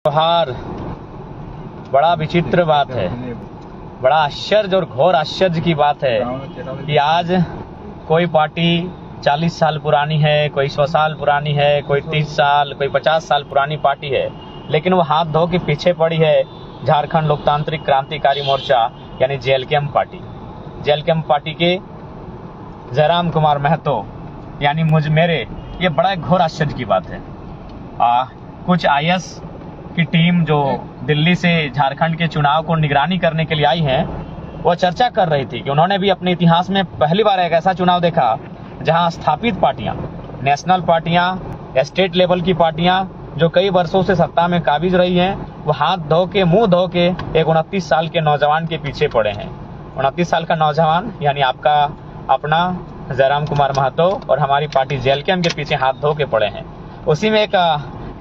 त्योहार बड़ा विचित्र बात है, बड़ा आश्चर्य और घोर आश्चर्य की बात है कि आज कोई पार्टी 40 साल पुरानी है, कोई 100 साल पुरानी है, कोई 30 साल, कोई 50 साल पुरानी पार्टी है, लेकिन वो हाथ धो के पीछे पड़ी है झारखंड लोकतांत्रिक क्रांतिकारी मोर्चा यानी जेएलकेएम पार्टी। जेएलकेएम पार्टी के जयराम कुमार महतो यानी मेरे ये बड़ा घोर आश्चर्य की बात है। कुछ आईएएस की टीम जो दिल्ली से झारखंड के चुनाव को निगरानी करने के लिए आई है, वो चर्चा कर रही थी कि उन्होंने भी अपने इतिहास में पहली बार एक ऐसा चुनाव देखा जहां स्थापित पार्टियां, नेशनल पार्टियां, स्टेट लेवल की पार्टियां जो कई वर्षों से सत्ता में काबिज रही हैं, वो हाथ धो के मुंह धो के एक 29 साल के नौजवान के पीछे पड़े हैं। 29 साल का नौजवान यानी आपका अपना जयराम कुमार महतो और हमारी पार्टी जेएलकेएम के पीछे हाथ धो के पड़े हैं। उसी में एक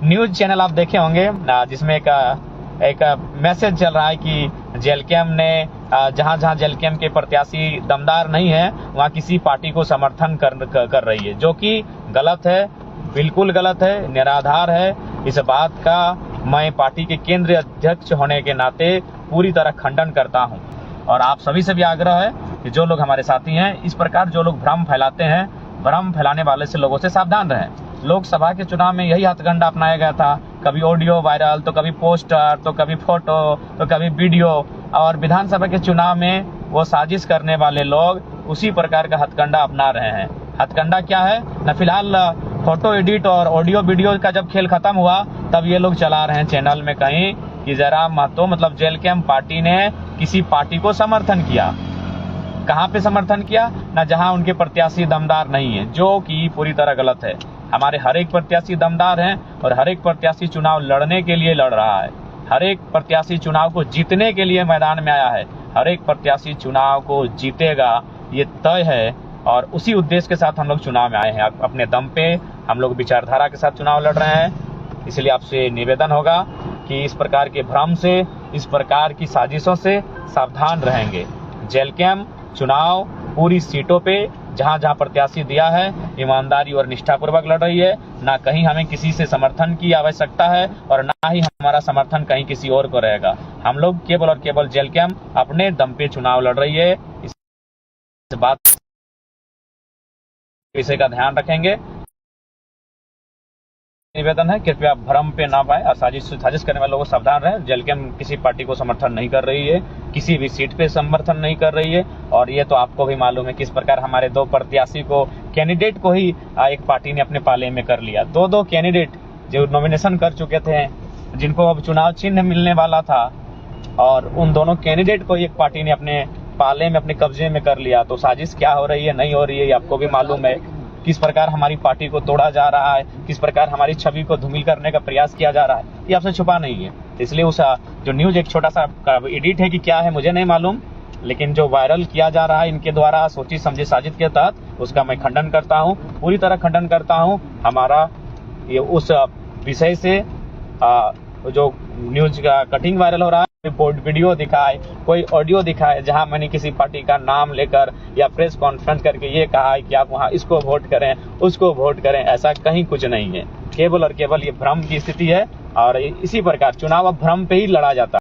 न्यूज चैनल आप देखे होंगे जिसमें एक मैसेज चल रहा है कि जेएलकेएम ने जहां जेएलकेएम के प्रत्याशी दमदार नहीं है वहां किसी पार्टी को समर्थन कर रही है, जो कि गलत है, बिल्कुल गलत है, निराधार है। इस बात का मैं पार्टी के केंद्रीय अध्यक्ष होने के नाते पूरी तरह खंडन करता हूं और आप सभी से भी आग्रह है कि जो लोग हमारे साथी हैं, इस प्रकार जो लोग भ्रम फैलाते हैं, भ्रम फैलाने वाले से लोगों से सावधान रहें। लोकसभा के चुनाव में यही हथकंडा अपनाया गया था, कभी ऑडियो वायरल, तो कभी पोस्टर, तो कभी फोटो, तो कभी वीडियो, और विधानसभा के चुनाव में वो साजिश करने वाले लोग उसी प्रकार का हथकंडा अपना रहे हैं। हथकंडा क्या है न, फिलहाल फोटो एडिट और ऑडियो वीडियो का जब खेल खत्म हुआ तब ये लोग चला रहे हैं चैनल में कहीं कि जयराम महतो मतलब जेएलकेएम पार्टी ने किसी पार्टी को समर्थन किया। कहाँ पे समर्थन किया ना, जहां उनके प्रत्याशी दमदार नहीं है, जो कि पूरी तरह गलत है। हमारे हर एक प्रत्याशी दमदार हैं और हर एक प्रत्याशी चुनाव लड़ने के लिए लड़ रहा है, हर एक प्रत्याशी चुनाव को जीतने के लिए मैदान में आया है, हर एक प्रत्याशी चुनाव को जीतेगा, ये तय है। और उसी उद्देश्य के साथ हम लोग चुनाव में आए हैं, अपने दम पे हम लोग विचारधारा के साथ चुनाव लड़ रहे हैं। इसलिए आपसे निवेदन होगा कि इस प्रकार के भ्रम से, इस प्रकार की साजिशों से सावधान रहेंगे। जेएलकेएम चुनाव पूरी सीटों पे जहां प्रत्याशी दिया है ईमानदारी और निष्ठापूर्वक लड़ रही है। ना कहीं हमें किसी से समर्थन की आवश्यकता है और ना ही हमारा समर्थन कहीं किसी और को रहेगा। हम लोग केवल और केवल जेएलकेएम अपने दम पे चुनाव लड़ रही है। इस बात विषय का ध्यान रखेंगे। निवेदन है कृपया भ्रम पे ना पाए और साजिश करने वाले लोगों को सावधान रहे। जेएलकेएम किसी पार्टी को समर्थन नहीं कर रही है, किसी भी सीट पे समर्थन नहीं कर रही है। और ये तो आपको भी मालूम है किस प्रकार हमारे दो प्रत्याशी को, कैंडिडेट को ही एक पार्टी ने अपने पाले में कर लिया। दो कैंडिडेट जो नॉमिनेशन कर चुके थे, जिनको अब चुनाव चिन्ह मिलने वाला था, और उन दोनों कैंडिडेट को एक पार्टी ने अपने पाले में, अपने कब्जे में कर लिया। तो साजिश क्या हो रही है, नहीं हो रही है, आपको भी मालूम है। किस प्रकार हमारी पार्टी को तोड़ा जा रहा है, किस प्रकार हमारी छवि को धूमिल करने का प्रयास किया जा रहा है, ये आपसे छुपा नहीं है। इसलिए उस जो न्यूज एक छोटा सा एडिट है कि क्या है मुझे नहीं मालूम, लेकिन जो वायरल किया जा रहा है इनके द्वारा सोची समझी साजिश के तहत, उसका मैं खंडन करता हूं, पूरी तरह खंडन करता हूं। हमारा ये उस विषय से जो न्यूज का कटिंग वायरल हो रहा है, वीडियो दिखाए, कोई ऑडियो दिखाए जहां मैंने किसी पार्टी का नाम लेकर या प्रेस कॉन्फ्रेंस करके ये कहा है कि आप वहां इसको वोट करें, उसको वोट करें, ऐसा कहीं कुछ नहीं है। केवल और केवल ये भ्रम की स्थिति है और इसी प्रकार चुनाव अब भ्रम पे ही लड़ा जाता है।